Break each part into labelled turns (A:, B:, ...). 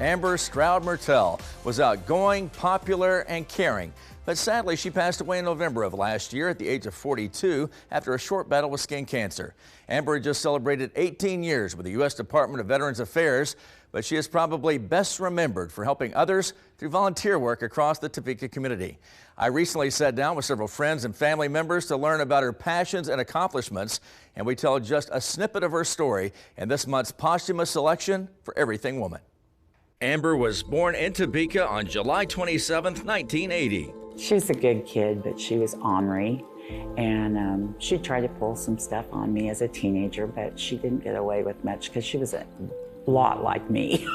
A: Amber Stroud Mertel was outgoing, popular, and caring. But sadly, she passed away in November of last year at the age of 42 after a short battle with skin cancer. Amber had just celebrated 18 years with the U.S. Department of Veterans Affairs, but she is probably best remembered for helping others through volunteer work across the Topeka community. I recently sat down with several friends and family members to learn about her passions and accomplishments, and we tell just a snippet of her story in this month's posthumous selection for Everything Woman. Amber was born in Topeka on July 27, 1980.
B: She was a good kid, but she was ornery, and she tried to pull some stuff on me as a teenager, but she didn't get away with much because she was a lot like me.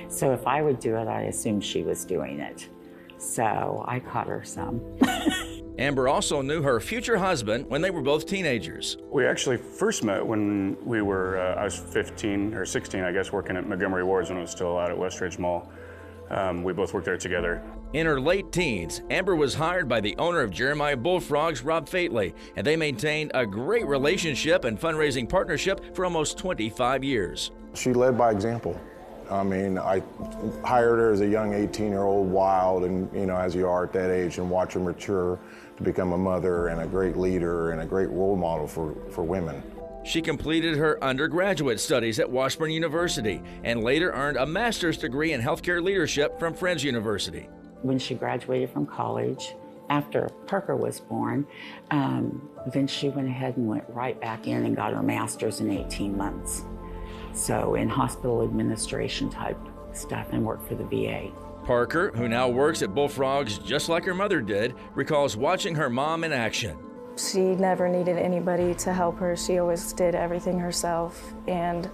B: So if I would do it, I assumed she was doing it. So I caught her some.
A: Amber also knew her future husband when they were both teenagers.
C: We actually first met when we were, I was 15 or 16, I guess, working at Montgomery Ward's when it was still out at Westridge Mall. We both worked there together.
A: In her late teens, Amber was hired by the owner of Jeremiah Bullfrogs, Rob Fately, and they maintained a great relationship and fundraising partnership for almost 25 years.
D: She led by example. I mean, I hired her as a young 18-year-old, wild, and as you are at that age, and watch her mature to become a mother and a great leader and a great role model for women.
A: She completed her undergraduate studies at Washburn University and later earned a master's degree in healthcare leadership from Friends University.
B: When she graduated from college, after Parker was born, then she went ahead and went right back in and got her master's in 18 months. So in hospital administration type stuff, and worked for the VA.
A: Parker, who now works at Bullfrogs just like her mother did, recalls watching her mom in action.
E: She never needed anybody to help her. She always did everything herself, and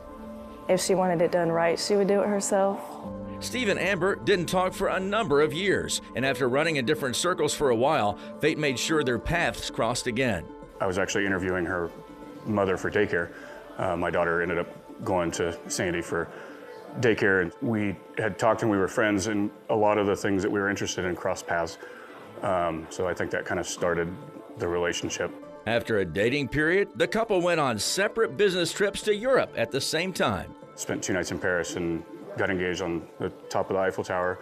E: if she wanted it done right, she would do it herself.
A: Steve and Amber didn't talk for a number of years, and after running in different circles for a while, fate made sure their paths crossed again.
C: I was actually interviewing her mother for daycare. My daughter ended up going to Sandy for daycare, and we had talked and we were friends, and a lot of the things that we were interested in crossed paths. So I think that kind of started the relationship.
A: After a dating period, the couple went on separate business trips to Europe at the same time.
C: Spent 2 nights in Paris and got engaged on the top of the Eiffel Tower,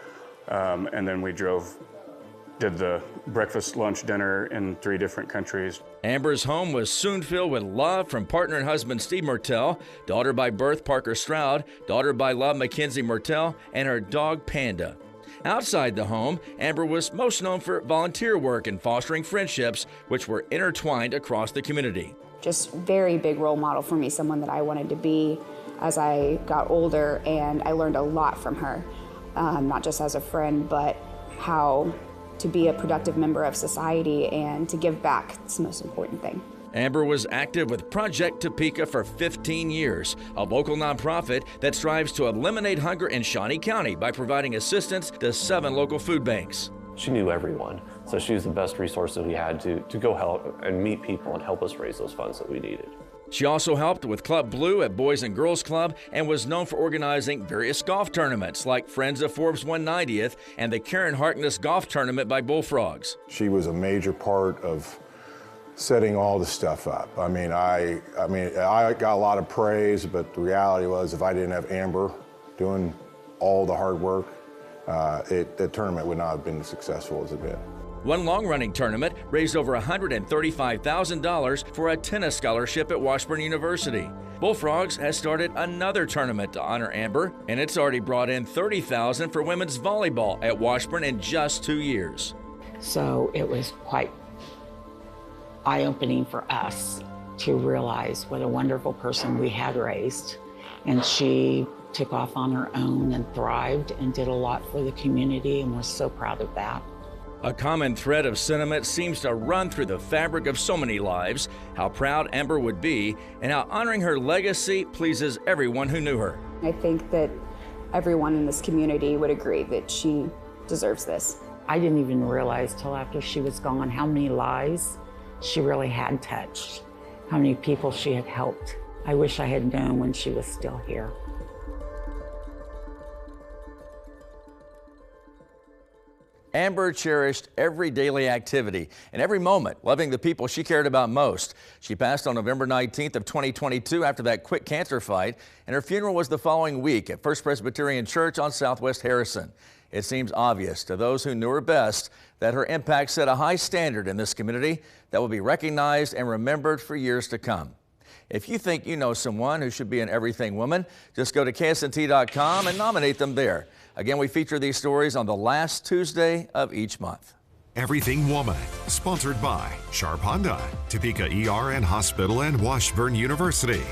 C: and then we did the breakfast, lunch, dinner in 3 different countries.
A: Amber's home was soon filled with love from partner and husband Steve Mertel, daughter by birth Parker Stroud, daughter by love Mackenzie Mertel, and her dog Panda. Outside the home, Amber was most known for volunteer work and fostering friendships which were intertwined across the community.
F: Just very big role model for me, someone that I wanted to be as I got older, and I learned a lot from her, not just as a friend, but how to be a productive member of society and to give back. It's the most important thing.
A: Amber was active with Project Topeka for 15 years, a local nonprofit that strives to eliminate hunger in Shawnee County by providing assistance to 7 local food banks.
G: She knew everyone, so she was the best resource that we had to go help and meet people and help us raise those funds that we needed.
A: She also helped with Club Blue at Boys and Girls Club and was known for organizing various golf tournaments like Friends of Forbes 190th and the Karen Harkness Golf Tournament by Bullfrogs.
D: She was a major part of setting all the stuff up. I mean, I got a lot of praise, but the reality was if I didn't have Amber doing all the hard work, the tournament would not have been as successful as it did.
A: One long-running tournament raised over $135,000 for a tennis scholarship at Washburn University. Bullfrogs has started another tournament to honor Amber, and it's already brought in $30,000 for women's volleyball at Washburn in just 2 years.
B: So it was quite eye-opening for us to realize what a wonderful person we had raised. And she took off on her own and thrived and did a lot for the community, and we're so proud of that.
A: A common thread of sentiment seems to run through the fabric of so many lives, how proud Amber would be and how honoring her legacy pleases everyone who knew her.
F: I think that everyone in this community would agree that she deserves this.
B: I didn't even realize till after she was gone how many lives she really had touched, how many people she had helped. I wish I had known when she was still here.
A: Amber cherished every daily activity and every moment, loving the people she cared about most. She passed on November 19th of 2022 after that quick cancer fight, and her funeral was the following week at First Presbyterian Church on Southwest Harrison. It seems obvious to those who knew her best that her impact set a high standard in this community that will be recognized and remembered for years to come. If you think you know someone who should be an Everything Woman, just go to KSNT.com and nominate them there. Again, we feature these stories on the last Tuesday of each month.
H: Everything Woman, sponsored by Sharp Honda, Topeka ER and Hospital, and Washburn University.